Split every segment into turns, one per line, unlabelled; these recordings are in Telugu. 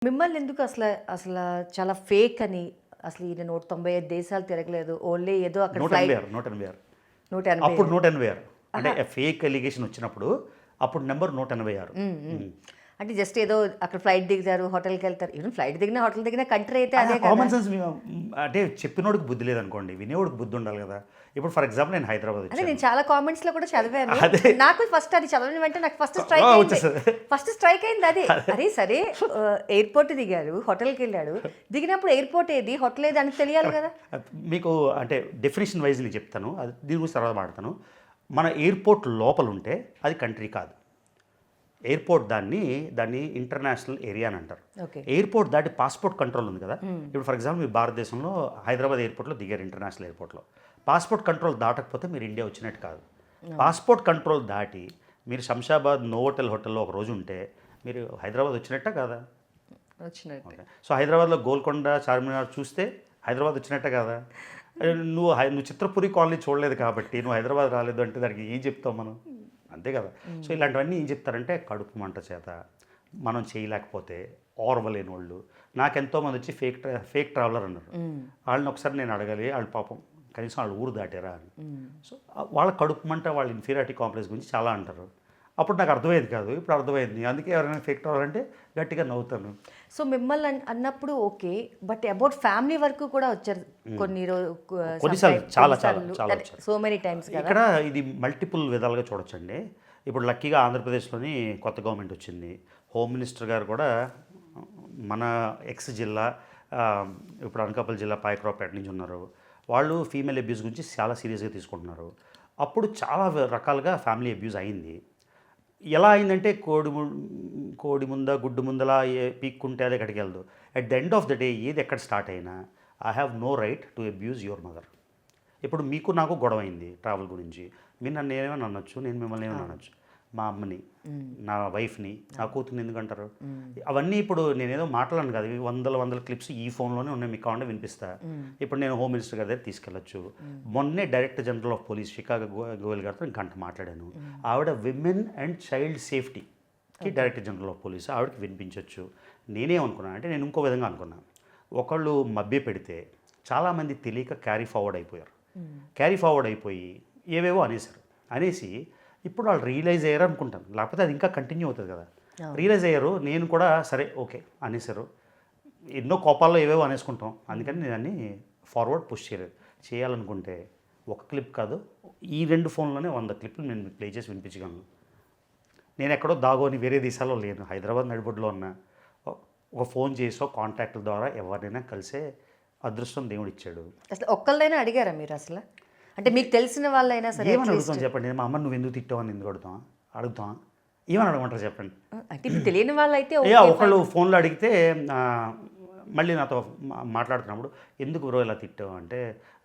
మిమ్మల్ని ఎందుకు అసలు చాలా ఫేక్ అని అసలు ఈయన 195 దేశాలు తిరగలేదు. ఓన్లీ ఏదో అక్కడ ఫ్లైట్
186 186
180
అప్పుడు 186 అంటే ఫేక్ ఎలిగేషన్ వచ్చినప్పుడు అప్పుడు నెంబర్ 186.
అంటే జస్ట్ ఏదో అక్కడ ఫ్లైట్ దిగుతారు, హోటల్కి వెళ్తారు. ఈవెన్ ఫ్లైట్ దిగినా హోటల్ దిగినా కంట్రీ అయితే అదే కదా.
కామన్ సెన్స్ అంటే చెప్పినోడికి బుద్ధి లేదనుకోండి, వినేవాడికి బుద్ధి ఉండాలి కదా. ఇప్పుడు ఫర్ ఎగ్జాంపుల్ నేను హైదరాబాద్
అదే
వచ్చాను.
నేను చాలా కామెంట్స్ లో కూడా చదివాను.
అదే.
నాకు ఫస్ట్ అది చదవని వెంటనే నాకు ఫస్ట్
వచ్చేస్తుంది.
స్ట్రైక్ అయింది అదే. అరే సరే, ఎయిర్పోర్ట్ దిగారు, హోటల్కి వెళ్ళాడు. దిగినప్పుడు ఎయిర్పోర్ట్ ఏది, హోటల్ ఏది అని తెలియాలి కదా.
మీకు అంటే డెఫినేషన్ వైజ్ నేను చెప్తాను, అది దీని గురించి తర్వాత మాడతాను. మన ఎయిర్పోర్ట్ లోపల ఉంటే అది కంట్రీ కాదు. ఎయిర్పోర్ట్ దాన్ని ఇంటర్నేషనల్ ఏరియా అని అంటారు.
ఓకే.
ఎయిర్పోర్ట్ దాటి పాస్పోర్ట్ కంట్రోల్ ఉంది కదా. ఇప్పుడు ఫర్ ఎగ్జాంపుల్ మీ భారతదేశంలో హైదరాబాద్ ఎయిర్పోర్ట్లో దిగారు, ఇంటర్నేషనల్ ఎయిర్పోర్ట్లో. పాస్పోర్ట్ కంట్రోల్ దాటకపోతే మీరు ఇండియా వచ్చినట్టు కాదు. పాస్పోర్ట్ కంట్రోల్ దాటి మీరు శంషాబాద్ నోవోటెల్ హోటల్లో ఒక రోజు ఉంటే మీరు హైదరాబాద్ వచ్చినట్ట కాదా?
వచ్చినట్టు.
సో హైదరాబాద్లో గోల్కొండ చార్మినార్ చూస్తే హైదరాబాద్ వచ్చినట్టే కదా. నువ్వు చిత్రపురి కాలనీ చూడలేదు కాబట్టి నువ్వు హైదరాబాద్ రాలేదు అంటే దానికి ఏం చెప్తావు మనం? అంతే కదా. సో ఇలాంటివన్నీ ఏం చెప్తారంటే కడుపు మంట చేత మనం చేయలేకపోతే ఓర్వలేని వాళ్ళు. నాకెంతోమంది వచ్చి ఫేక్ ట్రావెలర్ అన్నారు. వాళ్ళని ఒకసారి నేను అడగాలి, వాళ్ళు పాపం కనీసం వాళ్ళు ఊరు దాటారా అని. సో వాళ్ళ కడుపు మంట, వాళ్ళ ఇన్ఫీరియారిటీ కాంప్లెక్స్ గురించి చాలా అంటారు. అప్పుడు నాకు అర్థమయ్యేది కాదు, ఇప్పుడు అర్థమైంది. అందుకే ఎవరైనా ఫేక్ ట్రావెలర్ అంటే గట్టిగా నవ్వుతాను.
సో మిమ్మల్ని అన్నప్పుడు ఓకే, బట్ అబౌట్ ఫ్యామిలీ వరకు కూడా వచ్చారు
కొన్నిసార్లు చాలా వచ్చారు.
So many times.
ఇక్కడ ఇది మల్టిపుల్ విధాలుగా చూడొచ్చండి. ఇప్పుడు లక్కీగా ఆంధ్రప్రదేశ్లోని కొత్త గవర్నమెంట్ వచ్చింది. హోమ్ మినిస్టర్ గారు కూడా మన ఎక్స్ జిల్లా, ఇప్పుడు అనకాపల్లి జిల్లా పాయకరావుపేట నుంచి ఉన్నారు. వాళ్ళు ఫీమేల్ అబ్యూస్ గురించి చాలా సీరియస్గా తీసుకుంటున్నారు. అప్పుడు చాలా రకాలుగా ఫ్యామిలీ అబ్యూస్ అయింది. ఎలా అయిందంటే కోడి ముందా గుడ్డు ముందలా పీక్కుంటే అది ఎక్కడికి వెళ్దు. At the end of the day ఏది ఎక్కడ స్టార్ట్ అయినా I have no right to abuse your mother. ఇప్పుడు మీకు నాకు గొడవ అయింది ట్రావెల్ గురించి. మీరు నన్ను ఏమైనా అనొచ్చు, నేను మిమ్మల్ని ఏమైనా అనొచ్చు. మా అమ్మని, నా వైఫ్ని, నా కూతుర్ని ఎందుకంటారు? అవన్నీ ఇప్పుడు నేనేదో మాట్లాడను కదా. వందల క్లిప్స్ ఈ ఫోన్లోనే ఉన్నాయి, మీకు కావాలంటే వినిపిస్తా. ఇప్పుడు నేను హోమ్ మినిస్టర్ గారి దగ్గర తీసుకెళ్ళచ్చు. మొన్నే director general of police Shikha Goel గారితో గంట మాట్లాడాను. ఆవిడ విమెన్ అండ్ చైల్డ్ సేఫ్టీకి డైరెక్టర్ జనరల్ ఆఫ్ పోలీస్, ఆవిడకి వినిపించవచ్చు. నేనేమనుకున్నాను అంటే నేను ఇంకో విధంగా అనుకున్నాను. ఒకళ్ళు మభ్య పెడితే చాలామంది తెలియక క్యారీ ఫార్వర్డ్ అయిపోయి ఏవేవో అనేసి ఇప్పుడు వాళ్ళు రియలైజ్ అయ్యారు అనుకుంటాను. లేకపోతే అది ఇంకా కంటిన్యూ అవుతుంది కదా. రియలైజ్ అయ్యారు, నేను కూడా సరే ఓకే అనేసారు. ఎన్నో కోపాల్లో ఏవేవో అనేసుకుంటాం. అందుకని నేను దాన్ని ఫార్వర్డ్ పుష్ చేయాలనుకుంటే ఒక క్లిప్ కాదు, ఈ 2 ఫోన్లోనే 100 క్లిప్లు నేను మీకు ప్లే చేసి వినిపించగలను. నేను ఎక్కడో దాగోని వేరే దేశాల్లో లేను, హైదరాబాద్ నడిబొడ్లో ఉన్నా. ఒక ఫోన్ చేసో కాంటాక్ట్ల ద్వారా ఎవరినైనా కలిసే అదృష్టం దేవుడు ఇచ్చాడు.
అసలు ఒక్కళ్ళైనా అడిగారా మీరు? అసలు అంటే మీకు తెలిసిన వాళ్ళైనా సరే
ఏమని అడుగుతాం చెప్పండి? మా అమ్మ నువ్వు ఎందుకు తిట్టావు అని ఎందుకు అడుగుతాం? ఏమని అడగమంటారు చెప్పండి?
అంటే తెలియని వాళ్ళైతే
ఒకళ్ళు ఫోన్లో అడిగితే మళ్ళీ నాతో మాట్లాడుతున్నప్పుడు ఎందుకు బ్రో ఇలా తిట్టావు అంటే,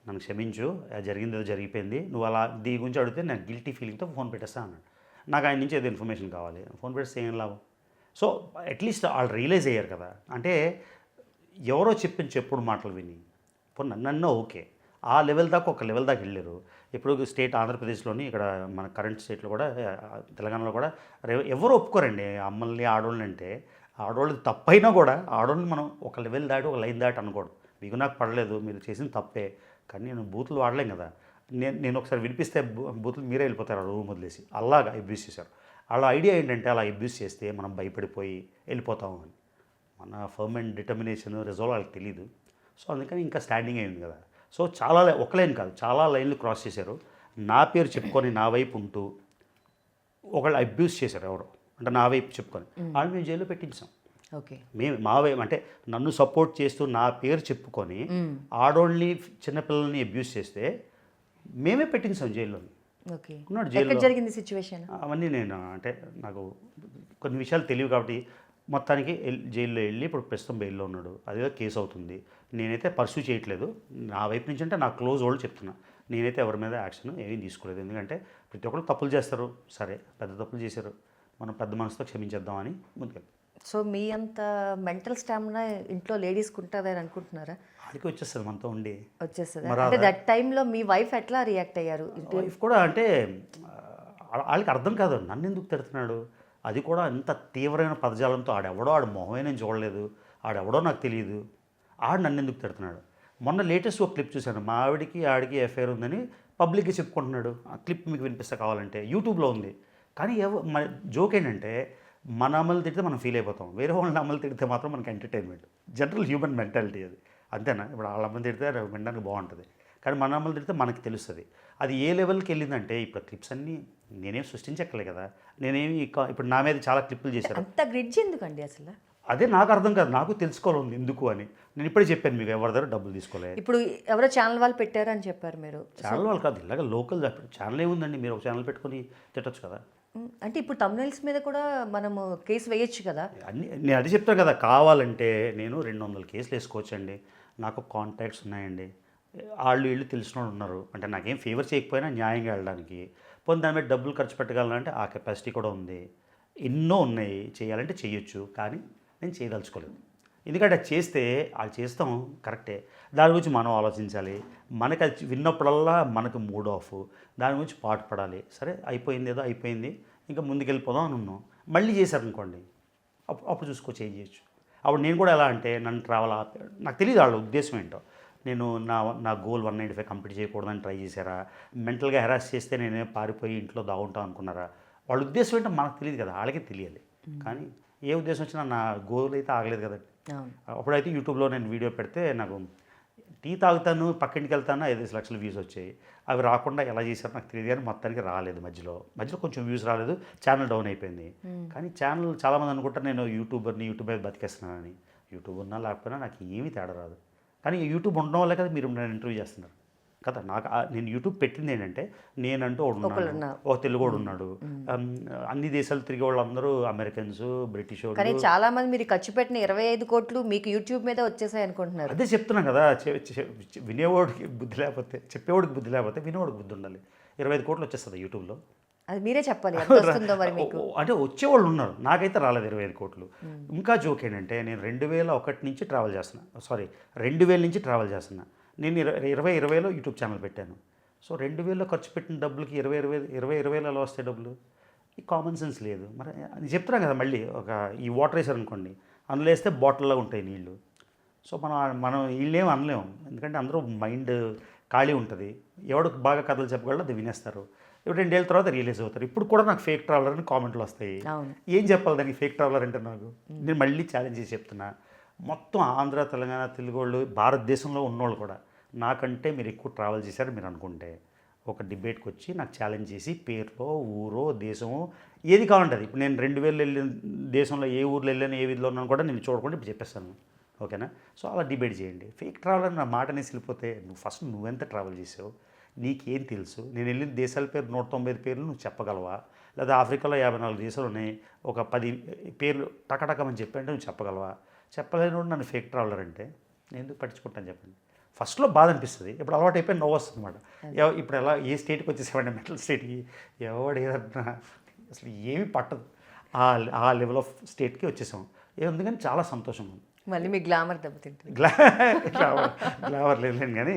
నన్ను క్షమించు, జరిగింది ఏదో జరిగిపోయింది, నువ్వు అలా దీని గురించి అడిగితే నేను గిల్టీ ఫీలింగ్తో ఫోన్ పెట్టేస్తాను అన్నాడు. నాకు ఆయన నుంచి ఏదో ఇన్ఫర్మేషన్ కావాలి, ఫోన్ పెట్టేస్తే ఏం లాభం? సో అట్లీస్ట్ వాళ్ళు రియలైజ్ అయ్యారు కదా. అంటే ఎవరో చెప్పుడు మాటలు విని ఇప్పుడు నన్నో ఓకే, ఆ లెవెల్ దాకా ఒక లెవెల్ దాకా వెళ్ళారు. ఇప్పుడు స్టేట్ ఆంధ్రప్రదేశ్లోని, ఇక్కడ మన కరెంట్ స్టేట్లో కూడా, తెలంగాణలో కూడా ఎవరు ఒప్పుకోరండి అమ్మల్ని ఆడవాళ్ళని. అంటే ఆడవాళ్ళది తప్పైనా కూడా ఆడవాళ్ళని మనం ఒక లెవెల్ దాటి ఒక లైన్ దాటి అనకూడదు. మీకు నాకు పడలేదు, మీరు చేసిన తప్పే, కానీ నేను బూతులు వాడలేం కదా. నేను ఒకసారి వినిపిస్తే బూతులు మీరే వెళ్ళిపోతారు ఆ రూమ్ వదిలేసి. అలాగా అబ్యూస్ చేశారు. వాళ్ళ ఐడియా ఏంటంటే అలా అబ్యూస్ చేస్తే మనం భయపడిపోయి వెళ్ళిపోతాము అని. మన ఫర్మ్ అండ్ డిటర్మినేషన్ రిజాల్వ్ వాళ్ళకి తెలియదు. సో అందుకని ఇంకా స్టాండింగ్ అయింది కదా. సో చాలా ఒక లైన్ కాదు, చాలా లైన్లు క్రాస్ చేశారు. నా పేరు చెప్పుకొని నా వైపు ఉంటూ ఒకళ్ళు అబ్యూస్ చేశారు ఎవరో, అంటే నా వైపు చెప్పుకొని వాళ్ళు మేము జైల్లో పెట్టించాం.
ఓకే,
మేము మా వైపు అంటే నన్ను సపోర్ట్ చేస్తూ నా పేరు చెప్పుకొని ఆడోళ్ళని చిన్నపిల్లల్ని అబ్యూస్ చేస్తే మేమే పెట్టించాం జైల్లోని. ఉన్నాడు జైల్లో.
జరిగింది సిచ్యువేషన్
అవన్నీ నేను అంటే నాకు కొన్ని విషయాలు తెలియవు కాబట్టి మొత్తానికి జైల్లో వెళ్ళి ఇప్పుడు ప్రస్తుతం బెయిల్లో ఉన్నాడు. అదేదో కేసు అవుతుంది. నేనైతే పర్సూ చేయట్లేదు. నా వైపు నుంచి అంటే నా క్లోజ్ వాళ్ళు చెప్తున్నా, నేనైతే ఎవరి మీద యాక్షన్ ఏమీ తీసుకోలేదు. ఎందుకంటే ప్రతి ఒక్కరు తప్పులు చేస్తారు, సరే పెద్ద తప్పులు చేశారు, మనం పెద్ద మనసుతో క్షమించేద్దామని ముందుకెళ్తాం.
సో మీ అంత మెంటల్ స్టామినా ఇంట్లో లేడీస్కి ఉంటుందని అనుకుంటున్నారా?
ఆడికి వచ్చేస్తుంది మనతో ఉండి
వచ్చేస్తుంది. అంటే దట్ టైంలో మీ వైఫ్ ఎట్లా రియాక్ట్ అయ్యారు?
వైఫ్ కూడా అంటే వాళ్ళకి అర్థం కాదు నన్ను ఎందుకు తిడుతున్నాడు. అది కూడా అంత తీవ్రమైన పదజాలంతో, ఆడెవడో ఆడ మొహమే నేను చూడలేదు, ఆడెవడో నాకు తెలియదు, ఆడు నన్ను ఎందుకు తిడుతున్నాడు. మొన్న లేటెస్ట్ ఒక క్లిప్ చూశాను, మా ఆడికి ఎఫ్ఐఆర్ ఉందని పబ్లిక్గా చెప్పుకుంటున్నాడు. ఆ క్లిప్ మీకు వినిపిస్తే కావాలంటే యూట్యూబ్లో ఉంది. కానీ జోక్ ఏంటంటే మన అమ్మలు తిడితే మనం ఫీల్ అయిపోతాం, వేరే వాళ్ళని అమ్మలు తిడితే మాత్రం మనకి ఎంటర్టైన్మెంట్. జనరల్ హ్యూమన్ మెంటాలిటీ అది, అంతేనా? ఇప్పుడు వాళ్ళ అమ్మని తిడితే అది వినడానికి బాగుంటుంది, కానీ మన అమ్మలు తిడితే మనకి తెలుస్తుంది. అది ఏ లెవెల్కి వెళ్ళిందంటే ఇప్పుడు క్లిప్స్ అన్నీ నేనేం సృష్టించక్కలే కదా, నేనేమి ఇప్పుడు నా మీద చాలా క్లిప్పులు చేశారు.
అంత గ్రిడ్జ్ ఎందుకండి అసలు?
అదే నాకు అర్థం కాదు, నాకు తెలుసుకోవాలి ఎందుకు అని. నేను ఇప్పుడే చెప్పాను మీకు, ఎవరి దగ్గర డబ్బులు తీసుకోలే.
ఇప్పుడు ఎవరో ఛానల్ వాళ్ళు పెట్టారని చెప్పారు మీరు.
ఛానల్ వాళ్ళు కాదు, ఇలాగ లోకల్ ఛానల్ ఏముందండి, మీరు ఒక ఛానల్ పెట్టుకొని తిట్టచ్చు కదా.
అంటే ఇప్పుడు తమ్నైల్స్ మీద కూడా మనము కేసు వేయొచ్చు కదా.
అన్ని నేను అది చెప్తాను కదా, కావాలంటే నేను 200 కేసులు వేసుకోవచ్చండి. నాకు కాంటాక్ట్స్ ఉన్నాయండి, వాళ్ళు వీళ్ళు తెలిసిన వాళ్ళు ఉన్నారు. అంటే నాకేం ఫేవర్ చేయకపోయినా న్యాయంగా వెళ్ళడానికి, పోనీ దాని మీద డబ్బులు ఖర్చు పెట్టగలనంటే ఆ కెపాసిటీ కూడా ఉంది. ఎన్నో ఉన్నాయి, చేయాలంటే చేయొచ్చు, కానీ నేను చేయదలుచుకోలేదు. ఎందుకంటే అది చేస్తే అది చేస్తాం కరెక్టే, దాని గురించి మనం ఆలోచించాలి. మనకు అది విన్నప్పుడల్లా మనకు మూడ్ ఆఫ్, దాని గురించి పాటు పడాలి. సరే అయిపోయింది, ఏదో అయిపోయింది, ఇంకా ముందుకెళ్ళిపోదాం అని ఉన్నాం. మళ్ళీ చేశారనుకోండి, అప్పుడు చేంజ్ చేయొచ్చు. అప్పుడు నేను కూడా ఎలా అంటే నన్ను ట్రావెల్ నాకు తెలియదు వాళ్ళ ఉద్దేశం ఏంటో. నేను నా గోల్ 195 కంప్లీట్ చేయకూడదని ట్రై చేశారా, మెంటల్గా హెరాస్ చేస్తే నేనే పారిపోయి ఇంట్లో దాగుంటాం అనుకున్నారా, వాళ్ళ ఉద్దేశం ఏంటో మనకు తెలియదు కదా, వాళ్ళకే తెలియాలి. కానీ ఏ ఉద్దేశం వచ్చినా నా గోల్ అయితే ఆగలేదు కదండి. అప్పుడైతే యూట్యూబ్లో నేను వీడియో పెడితే నాకు టీ తాగుతాను, పక్కింటికి వెళ్తాను, 5 లక్షల వ్యూస్ వచ్చాయి. అవి రాకుండా ఎలా చేశారో నాకు తెలియదు, కానీ మొత్తానికి రాలేదు. మధ్యలో కొంచెం వ్యూస్ రాలేదు, ఛానల్ డౌన్ అయిపోయింది. కానీ ఛానల్ చాలామంది అనుకుంటారు నేను యూట్యూబ్ మీద బతికేస్తున్నానని. యూట్యూబ్ ఉన్నా లేకపోయినా నాకు ఏమీ తేడా రాదు. కానీ యూట్యూబ్ ఉండడం వల్లే కదా మీరు నన్ను ఇంటర్వ్యూ చేస్తున్నారు కదా. నేను యూట్యూబ్ పెట్టింది ఏంటంటే నేనంటూ ఒక తెలుగోడు ఉన్నాడు. అన్ని దేశాలు తిరిగే వాళ్ళందరూ అమెరికన్స్, బ్రిటిష్ వాళ్ళు.
కానీ చాలా మంది మీరు ఖర్చు పెట్టిన 25 కోట్లు మీకు యూట్యూబ్ మీద వచ్చేసాయి అనుకుంటున్నారు.
అదే చెప్తున్నాను కదా, వినేవాడికి బుద్ధి లేకపోతే, చెప్పేవాడికి బుద్ధి లేకపోతే వినేవాడికి బుద్ధి ఉండాలి. 25 కోట్లు వచ్చేస్తుంది యూట్యూబ్లో.
అది మీరే చెప్పాలి మరి మీకు.
అంటే వచ్చేవాళ్ళు ఉన్నారు, నాకైతే రాలేదు 25 కోట్లు. ఇంకా జోక్ ఏంటంటే నేను 2001 నుంచి ట్రావెల్ చేస్తున్నా, 2000 నుంచి ట్రావెల్ చేస్తున్నా. నేను 2020లో యూట్యూబ్ ఛానల్ పెట్టాను. సో 2000లో ఖర్చు పెట్టిన డబ్బులకి 2020లో ఎలా వస్తాయి డబ్బులు? ఈ కామన్ సెన్స్ లేదు. మరి అది చెప్తున్నాను కదా, మళ్ళీ ఈ వాటర్ వేసారు అనుకోండి, అందులో వేస్తే బాటిల్లో ఉంటాయి నీళ్ళు. సో మనం వీళ్ళేం అనలేము, ఎందుకంటే అందరూ మైండ్ ఖాళీ ఉంటుంది. ఎవరికి బాగా కథలు చెప్పగలరు అది వినేస్తారు. ఇప్పుడు 2 ఏళ్ళ తర్వాత రియలైజ్ అవుతారు. ఇప్పుడు కూడా నాకు ఫేక్ ట్రావెలర్ అని కామెంట్లు వస్తాయి. ఏం చెప్పాలి దానికి, ఫేక్ ట్రావెలర్ అంటే నాకు? నేను మళ్ళీ ఛాలెంజ్ చేసి చెప్తున్నా, మొత్తం ఆంధ్ర, తెలంగాణ, తెలుగు వాళ్ళు, భారతదేశంలో ఉన్నోళ్ళు కూడా నాకంటే మీరు ఎక్కువ ట్రావెల్ చేశారు మీరు అనుకుంటే ఒక డిబేట్కి వచ్చి నాకు ఛాలెంజ్ చేసి పేరులో, ఊరో, దేశమో ఏది కావాలంటుంది. ఇప్పుడు నేను 2000 వెళ్ళిన దేశంలో ఏ ఊర్లో వెళ్ళాను, ఏ వీధిలో ఉన్నాను కూడా నేను చూడకుండా ఇప్పుడు చెప్పేస్తాను, ఓకేనా? సో అలా డిబేట్ చేయండి. ఫేక్ ట్రావెలర్ నా మాట అనేసి వెళ్ళిపోతే నువ్వెంత ట్రావెల్ చేసావు, నీకేం తెలుసు? నేను వెళ్ళిన దేశాల పేరు 195 పేర్లు నువ్వు చెప్పగలవా? లేదా ఆఫ్రికాలో 54 దేశాలు ఉన్నాయి, ఒక 10 పేర్లు టకటకమని చెప్పంటే నువ్వు చెప్పగలవా? చెప్పలేని నన్ను ఫేక్ ట్రావెలర్ అంటే నేను ఎందుకు పట్టించుకుంటాను చెప్పండి. ఫస్ట్లో బాధ అనిపిస్తుంది, ఇప్పుడు అలవాటు అయిపోయి నవ్వు వస్తుంది అనమాట. ఇప్పుడు ఎలా ఏ స్టేట్కి వచ్చేసేవాడి, మెంటల్ స్టేట్కి ఎవడు ఏదన్నా అసలు ఏమీ పట్టదు, ఆ లెవెల్ ఆఫ్ స్టేట్కి వచ్చేసాం. ఎందుకని చాలా సంతోషం ఉంది.
మళ్ళీ మీ గ్లామర్ దెబ్బతింటుంది.
గ్లామర్ లేదు కానీ